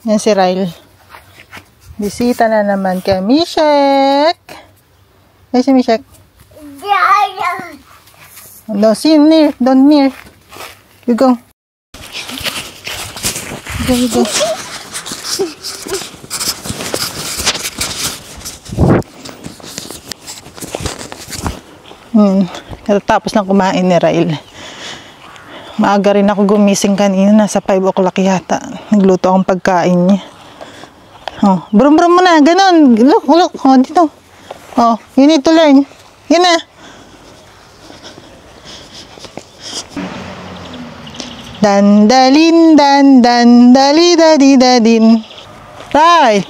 Yan si Ryle. Bisita na naman kay Mishek. Ay, si Mishek. No, see near. Don't near. You go. You go. Tapos lang kumain ni Ryle. Maaga rin ako gumising kanina. Nasa 5 o'clock yata. Nagluto akong pagkain niya. Oh, brum-brum mo na. Ganon. Look. Oh, dito. Oh, you need to learn. Yan na. Dandalin, dali, dadin. Right.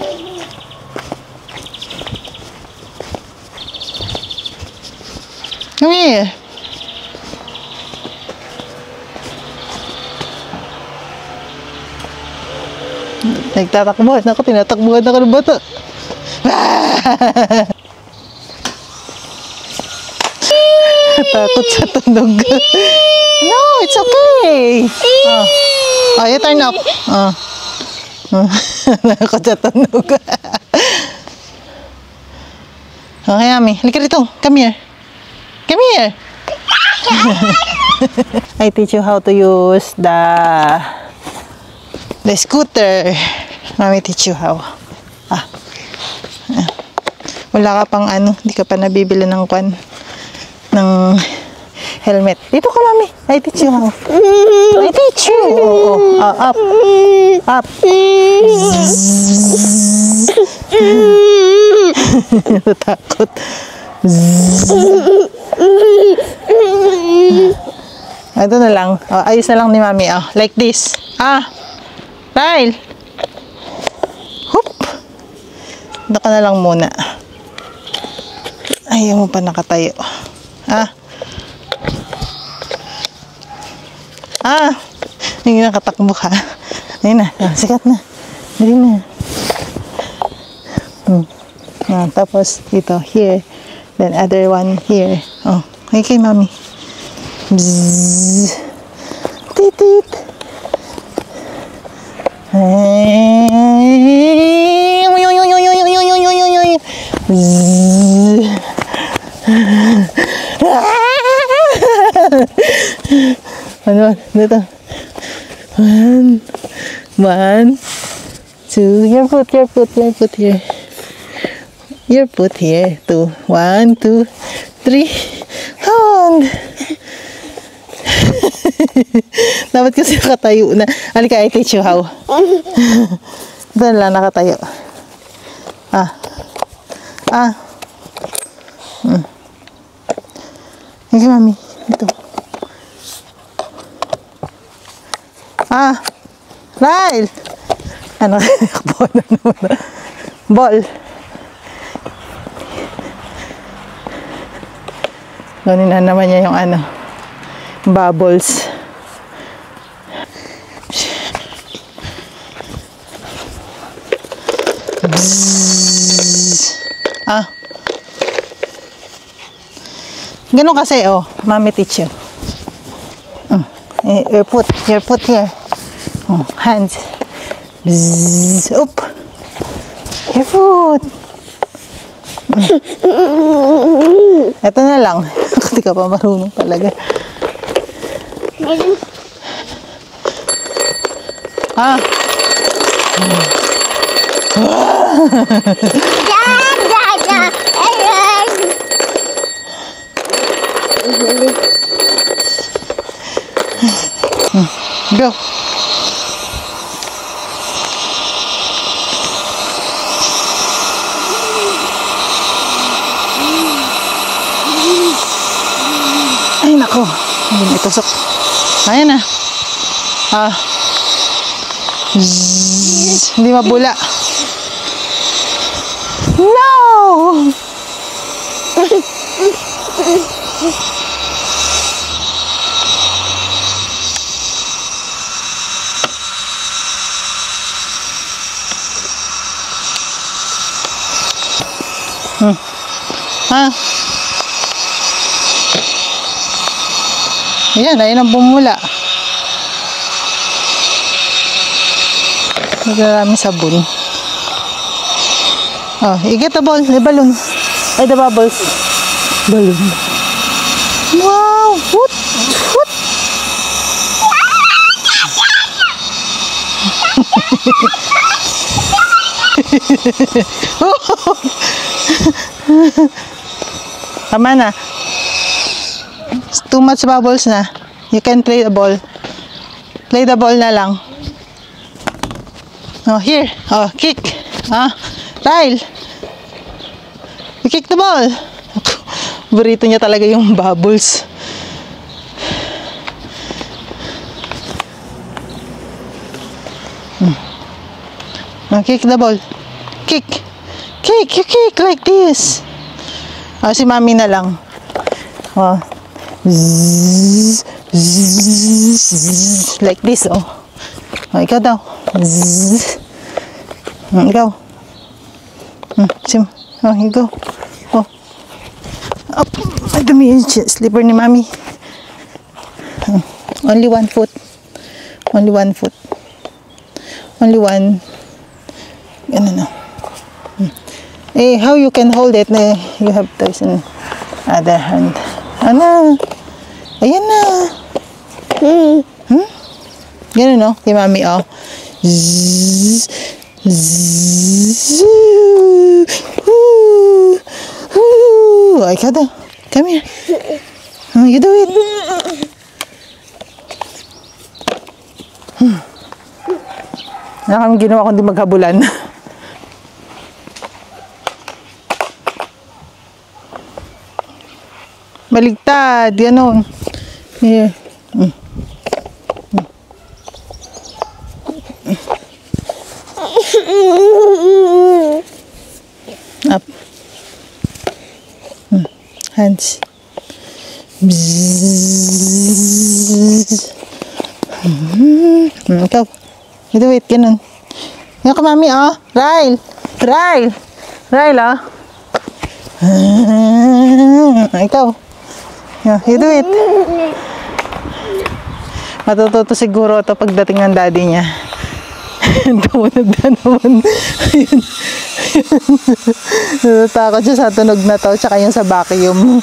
Come here. Nagtatakbuhan ako, tinatakbuhan ako ng bata. Takot sa tunog. No, it's okay. Oh, you turn up. Takot sa tunog. Okay, Ami. Halika rito. Come here. Come here. I teach you how to use the scooter. Mami teach you how. Wala ka pang hindi ka pa nabibili ng helmet. Dito ka, Mami. I teach you how. I teach you. Up. Up. Natakot. Ito na lang. Ayos na lang ni Mami. Like this. Ryle. Hoop. Ito ka na lang muna. Ayaw mo pa nakatayo. Hindi nakatakbo ka. Ayun na. Sikat na. Dali na. Tapos dito. Here. Then other one here. Okay, Mami. Bzzz. Titit. Ano? Dito. 1, 2. Your foot here. Your foot here. 2. 1, 2, 3. Hand. Dapat kasi nakatayo na. Halika, I teach you how. Doon lang nakatayo. Sige, Mami. Ito. Ryle! Ball. Gano'n na naman niya yung bubbles. Ganun kasi, Mami teach you. Your foot here. Hands. Bzzz. Up. Your foot. Ito na lang. Kasi ka pa marunong talaga. Go. Ay, nako. Hindi tusok. Ayan na. Hindi mabula. No! Ayan, ayun ang bumula. Maraming sabon. Oh, you get the ball, the balloon. Ay, the bubbles. Balloon. Wow! What? What? Tama na. It's too much bubbles na. You can play the ball. Play the ball na lang. Oh, here. Oh, kick. Ah, Ryle. You kick the ball. Burrito niya talaga yung bubbles. Oh, kick the ball. Kick. Kick. You kick like this. Oh, si mami na lang. Oh. Zzz, zzz, zzz, like this, oh. Oh, ikaw daw. Zzz. Ikaw. Oh, you go. Oh. Up. Ay, dumi yung slipper ni mami. Only 1 foot. Only 1 foot. Only one. Ganun, no. Eh, how you can hold it? You have this in other hand. Ano? Ayan na. Ganun, no? Kay mami, oh. Zzz. Zzz. Ay, kada. Come here. You do it. Ano kami ginawa kundi maghabulan? Baligtad, ganon. Here. Up. Hands. Bzzz. Ikaw. You do it, ganon. Yan ka, mami, oh. Ryle. Ryle. Ryle, oh. Ikaw. Yeah, you do it. Matututo siguro ito pagdating ng daddy niya. Tumunog na naman. Natatakot siya sa tunog na to. Tsaka yung sa vacuum.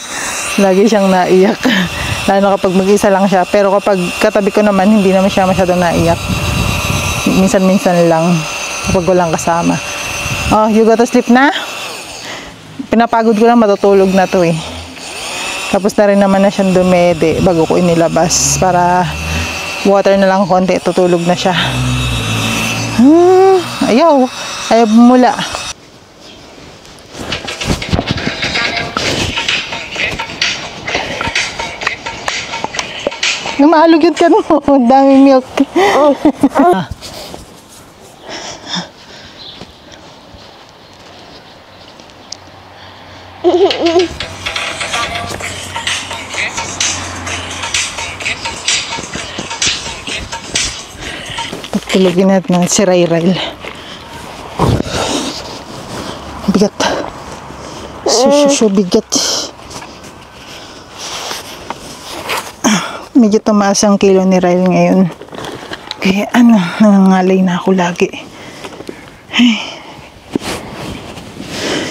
Lagi siyang naiyak. Lalo kapag mag-isa lang siya. Pero kapag katabi ko naman, hindi naman siya masyadong naiyak. Minsan-minsan lang. Kapag walang kasama. Oh, you go to sleep na? Pinapagod ko lang, matutulog na to eh. Tapos na rin naman na siyang dumede bago ko inilabas. Para water na lang konti, tutulog na siya. Ayaw. Ayaw bumula. Maalog yun ka mo. Dami milk. Pagtulogin natin si Ryle. Bigat. Bigat. Medyo tumaas ang kilo ni Ryle ngayon. Kaya nangangalay na ako lagi. Ay.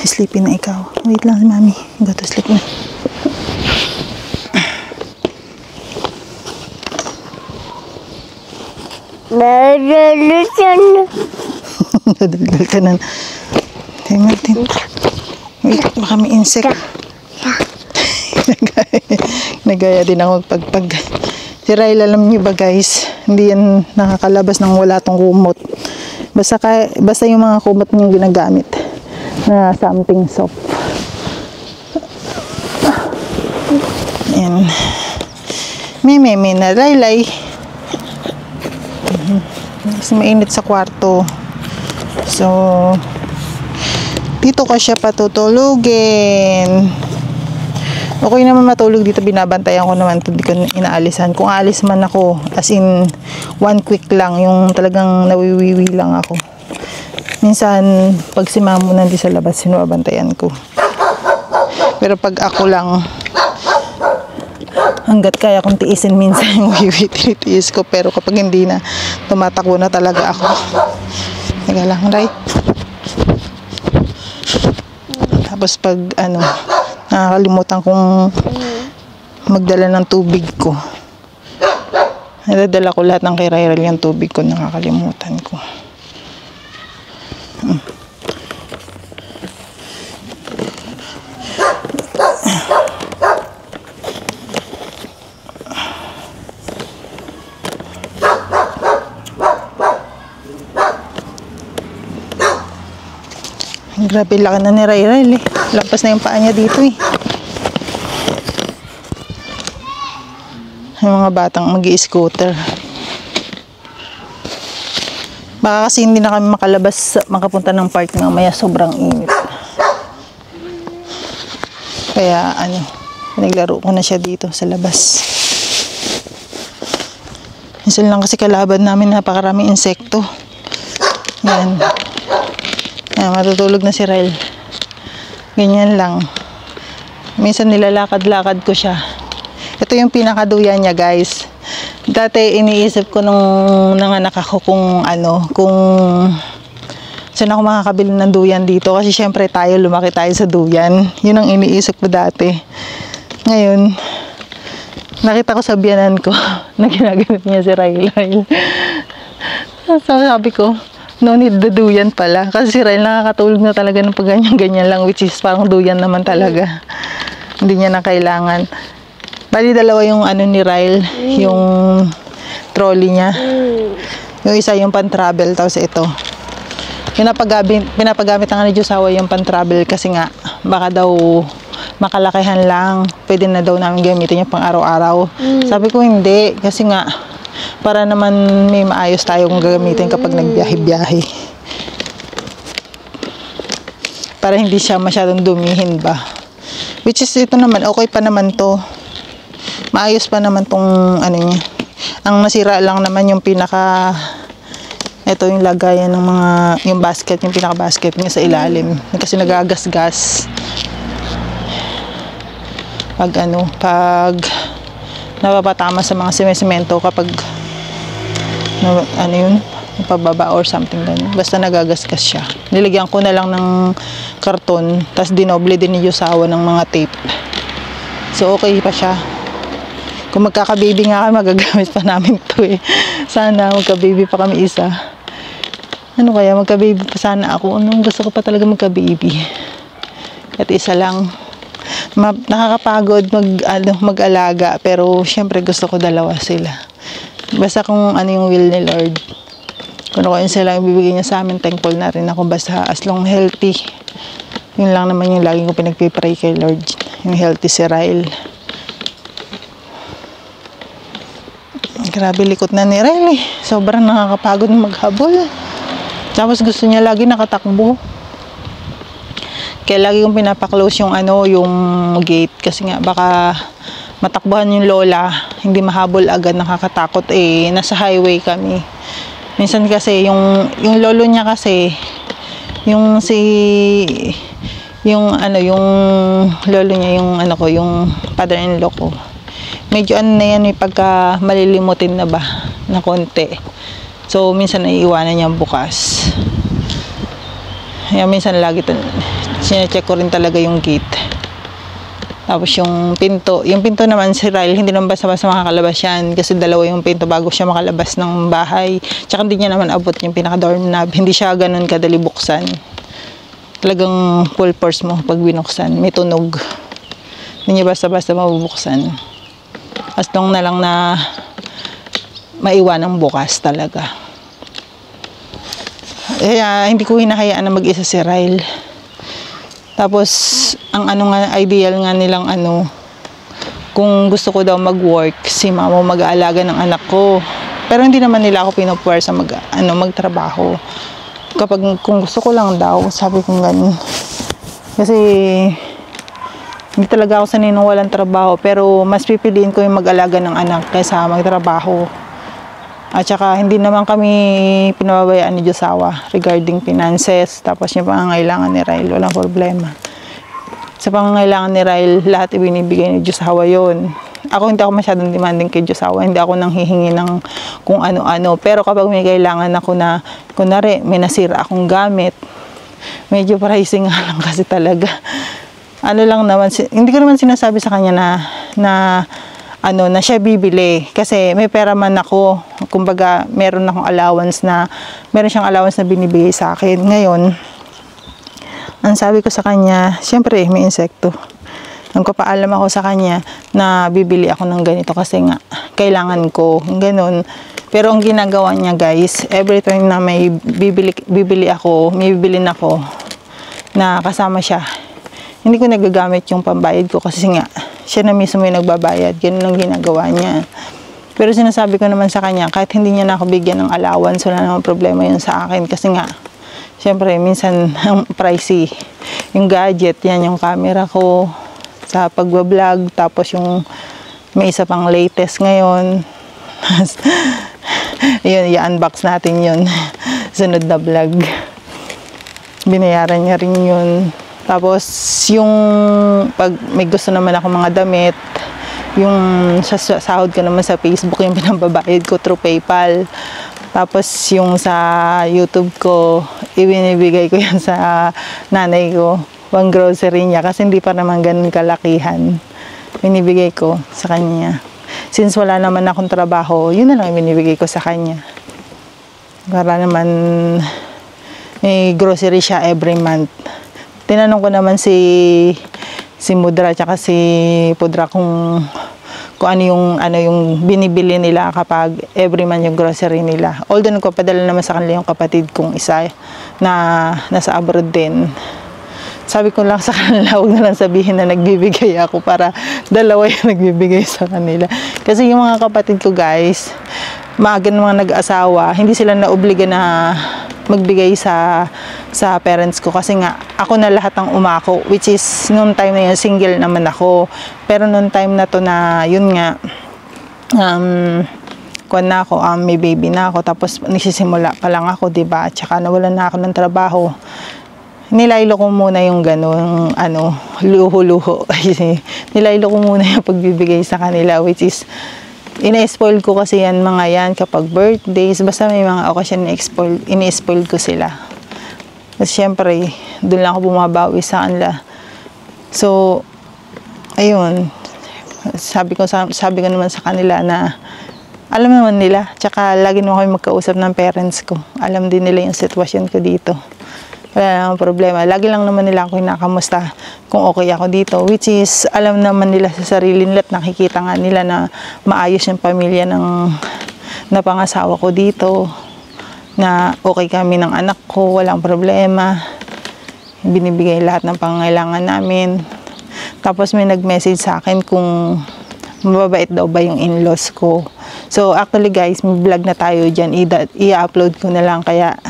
Sleepy na ikaw. Wait lang, mami. Go to sleep na. Nadalal ka na. Tingnan natin. Wait, baka may insect. Nagaya din ako pagpag. Si Ryle, alam niyo ba guys, hindi yan nakakalabas ng wala tong kumot. Basta yung mga kumot niyong ginagamit na something soft. Ayan. May na Ryle. Kasi mainit sa kwarto. So, dito ko siya patutulugin. Okay naman matulog dito, binabantayan ko naman, hindi ko inaalisan. Kung aalis man ako, as in, one quick lang, yung talagang nawiwiwi lang ako. Minsan, pag si mamo nandito sa labas, sinuabantayan ko. Pero pag ako lang, hanggat kaya kong tiisin minsan yung wiwi, tinitiis ko. Pero kapag hindi na, tumatakbo na talaga ako. Teka lang, Ray. Tapos pag ano, nakakalimutan kong magdala ng tubig ko. Nadadala ko lahat ng kay Ryrel yung tubig ko, nakakalimutan ko. Grabe laki na ni Ryrel eh. Lampas na yung paa niya dito eh. Yung mga batang mag-i-scooter. Baka kasi hindi na kami makalabas, makapunta ng park mamaya, sobrang init. Kaya ano, pinaglaro ko na siya dito sa labas. Minsan lang kasi kalaban namin, napakaraming insekto. Yan. Yan, matutulog na si Ryle. Ganyan lang. Minsan nilalakad-lakad ko siya. Ito yung pinakaduyan niya, guys. Dati iniisip ko nung nanganak ako kung ano, kung saan ako makakabili ng duyan dito. Kasi syempre tayo, lumaki tayo sa duyan. Yun ang iniisip ko dati. Ngayon, nakita ko sa biyanan ko na ginagamit niya si Ryle. Sabi ko, no need the duyan pala. Kasi si Ryle nakakatulog na talaga ng pag ganyan-ganyan lang, which is parang duyan naman talaga. Hindi niya na kailangan. Bali, dalawa yung ano ni Ryle, yung trolley niya. Yung isa yung pan-travel, tapos ito. Yung pinapagamit ng ni Josawa yung pan-travel kasi nga, baka daw makalakihan lang. Pwede na daw namin gamitin yung pang araw-araw. Sabi ko hindi, kasi nga, para naman may maayos tayong gagamitin kapag nagbiyahe-biyahe. Para hindi siya masyadong dumihin ba. Which is ito naman, okay pa naman to. Maayos pa naman tong ano niya. Ang nasira lang naman yung pinaka, ito yung lagayan ng mga, yung basket, yung pinaka-basket niya sa ilalim. Kasi nagagasgas. Pag ano, pag napapatama sa mga semento kapag ano yun, pababa or something ganun. Basta nagagasgas siya. Nilagyan ko na lang ng karton, tapos dinoble din ni Josawa ng mga tape. So okay pa siya. Kung magkaka-baby nga kami, magagamit pa namin to eh. Sana magka-baby pa kami isa. Ano kaya, magka-baby pa sana ako. Anong gusto ko pa talaga magka-baby. At isa lang. Nakakapagod mag-alaga, pero syempre gusto ko dalawa sila. Basta kung ano yung will ni Lord. Kung ano sila yung bibigay niya sa amin, thankful na rin ako. Basta as long healthy. Yun lang naman yung laging ko pinagpipray kay Lord. Yung healthy si Ryle. Grabe likot na ni Ryle eh. Sobrang nakakapagod maghabol. Tapos gusto niya lagi nakatakbo. Kaya lagi kong pinapaklose yung ano, yung gate. Kasi nga baka matakbuhan yung lola. Hindi mahabol agad, nakakatakot eh. Nasa highway kami. Minsan kasi yung lolo niya kasi, yung lolo niya, yung ano ko, yung father-in-law ko. Medyo ano na yan, may pagka malilimutin na ba na konti. So minsan naiiwanan niya bukas. Kaya minsan lagi sinecheck ko rin talaga yung gate. Tapos yung pinto naman si Ryle, hindi naman basta-basta makakalabas yan. Kasi dalawa yung pinto bago siya makalabas ng bahay. Tsaka hindi niya naman abot yung pinaka-doorknob. Hindi siya ganun kadali buksan. Talagang full force mo pag binuksan. May tunog. Hindi niya basta-basta mabubuksan. As long na lang na maiwan ng bukas talaga. Kaya hindi ko hinahayaan na mag-isa si Ryle. Tapos ang ano nga, ideal nga nilang ano, kung gusto ko daw mag-work, si mama mag-aalaga ng anak ko. Pero hindi naman nila ako pinupuwersa magtrabaho. Kung gusto ko lang daw, sabi kong ganun. Kasi hindi talaga ako sanay nung walang trabaho, pero mas pipiliin ko yung mag-alaga ng anak kaysa magtrabaho. At saka hindi naman kami pinababayaan ni Josawa regarding finances. Tapos yung pangangailangan ni Ryle, walang problema. Sa pangangailangan ni Ryle, lahat ibinibigay ni Josawa yun. hindi ako masyadong demanding kay Josawa. Hindi ako nang hihingi ng kung ano-ano. Pero kapag may kailangan ako na, kunwari, may nasira akong gamit, medyo pricing nga lang kasi talaga. Ano lang naman, hindi ko naman sinasabi sa kanya na siya bibili. Kasi may pera man ako. Kumbaga, meron siyang allowance na binibigay sa akin. Ngayon, ang sabi ko sa kanya, syempre, may insekto. Nagpapaalam ako sa kanya na bibili ako ng ganito kasi nga, kailangan ko. Ganon. Pero ang ginagawa niya, guys, every time na may bibili ako na kasama siya, hindi ko nagagamit yung pambayad ko kasi nga, siya na mismo yung nagbabayad. Ganun ang ginagawa niya. Pero sinasabi ko naman sa kanya, kahit hindi niya na ako bigyan ng allowance, wala namang problema yun sa akin. Kasi nga, syempre, minsan, pricey. Yung gadget, yan yung camera ko sa pagbablog. Tapos yung may isa pang latest ngayon. Yun, i-unbox natin yun. Sunod na vlog. Binayaran niya rin yun. Tapos, yung pag may gusto naman ako mga damit, yung sa sahod ko naman sa Facebook, yung pinambabayad ko through PayPal. Tapos, yung sa YouTube ko, ibinibigay ko yan sa nanay ko. Pang grocery niya kasi hindi pa naman ganun kalakihan. Binibigay ko sa kanya. Since wala naman akong trabaho, yun na lang binibigay ko sa kanya. Para naman may grocery siya every month. Tinanong ko naman si Mudra at si Pudra kung ano yung binibili nila kapag every month yung grocery nila. Although nagpapadala naman sa kanila yung kapatid kong isa na nasa abroad din. Sabi ko lang sa kanila, huwag na lang sabihin na nagbibigay ako para dalawa yung nagbibigay sa kanila. Kasi yung mga kapatid ko, guys, maaga ng mga nag-asawa, hindi sila naobliga na magbigay sa parents ko. Kasi nga, ako na lahat ang umako, which is, noong time na yun, single naman ako. Pero noong time na to na, yun nga, may baby na ako, tapos nagsisimula pa lang ako, diba? At saka nawalan na ako ng trabaho. Nilaylo ko muna yung gano'ng luho-luho. Nilaylo ko muna yung pagbibigay sa kanila, which is ina-spoil ko kasi yan mga yan kapag birthdays, basta may mga occasion na ina-spoil ko sila. Kasi syempre, doon lang ako bumabawi sa kanila. So, ayun, sabi ko naman sa kanila na alam naman nila, tsaka lagi naman kami magkausap ng parents ko. Alam din nila yung sitwasyon ko dito. Wala namang problema. Lagi lang naman nila ako kinakamusta kung okay ako dito. Which is, alam naman nila sa sarili nila at nakikita nga nila na maayos yung pamilya ng napangasawa ko dito. Na okay kami ng anak ko, walang problema. Binibigay lahat ng pangangailangan namin. Tapos may nag-message sa akin kung mababait daw ba yung in-laws ko. So actually guys, may vlog na tayo dyan. I-upload ko na lang, kaya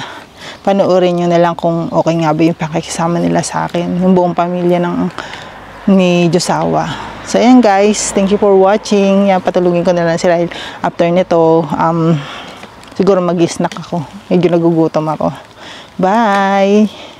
panoorin nyo na lang kung okay nga ba yung pakikisama nila sa akin, yung buong pamilya ni Josawa. So ayan guys, thank you for watching. Yan, patulungin ko na lang sila after nito. Siguro mag-snack ako, medyo nagugutom ako. Bye!